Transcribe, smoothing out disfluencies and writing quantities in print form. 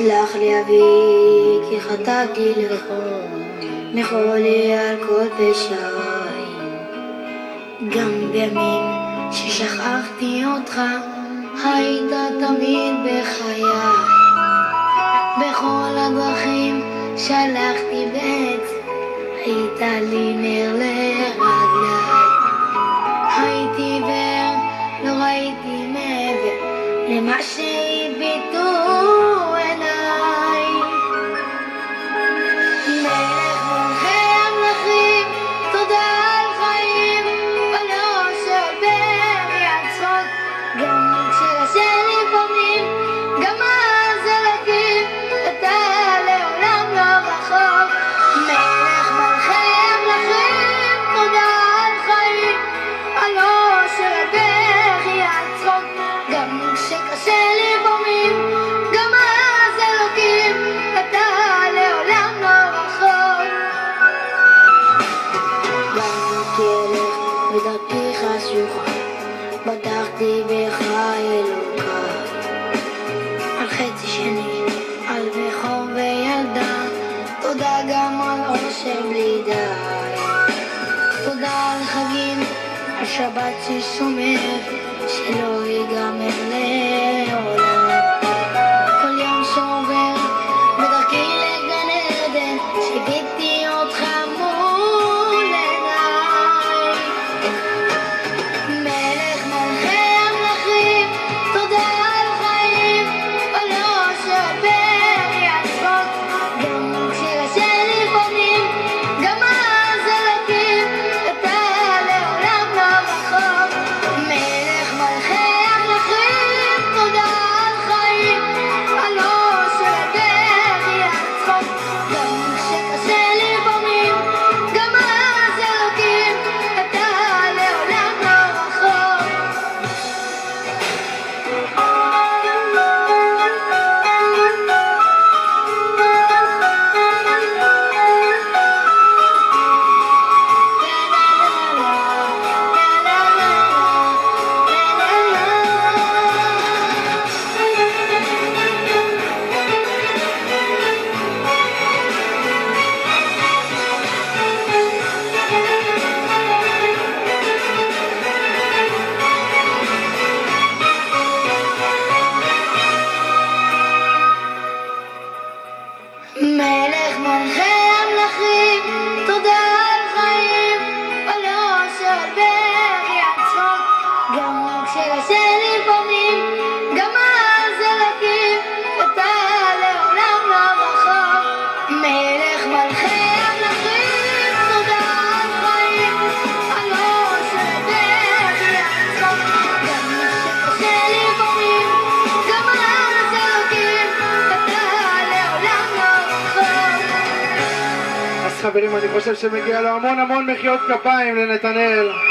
סלח לי אבי, כי חטאתי לך, מכור לי על כל פשעי. גם בימים ששכחתי אותך, היית תמיד בחיי. בכל הדרכים שלחתי בעץ, היית לי נר לרגליי. הייתי עיוור, לא ראיתי מעבר למה שהביטו עיניי. מלך מלכי המלכים, תודה על חיים, ולא שעובר יצחוק, גם כשקשה לפעמים, גם אז אלוקים, אתה לעולם לא רחוק. מלך מלכי המלכים, תודה על חיים, ולא שעובר יצחוק, גם כשקשה לפעמים, גם אז אלוקים, אתה לעולם לא רחוק. גם כלך בדרכי חשוכה, בטחתי בך אלוקיי. על חצי שני, על בכור וילדה, תודה גם על עושר בלי די. תודה על חגים, על שבת ששומר, שלא ייגמר לעולם. כל יום שעובר בדרכי לגן עדן, שיביתי אותך מול עיניי. מלך מלכי המלכים, תודה על חיים, ולא שעובר יצחוק, גם כשקשה לפעמים, גם אז אלוקים, אתה לעולם לא רחוק. מלך מלכי המלכים, תודה על חיים, ולא שעובר יצחוק, גם כשקשה לפעמים, גם אז אלוקים, אתה לעולם לא רחוק. מלך מלכי המלכים, תודה על חיים, ולא שעובר יצחוק, גם כשקשה לפעמים, גם אז אלוקים, אתה לעולם לא רחוק. מלך מלכי המלכים, תודה על חיים, ולא שעובר יצחוק, גם כשקשה לפעמים, גם אז אלוקים, אתה לעולם לא רחוק. אז חברים, אני חושב שמגיע לו המון מחיאות כפיים לנתנאל.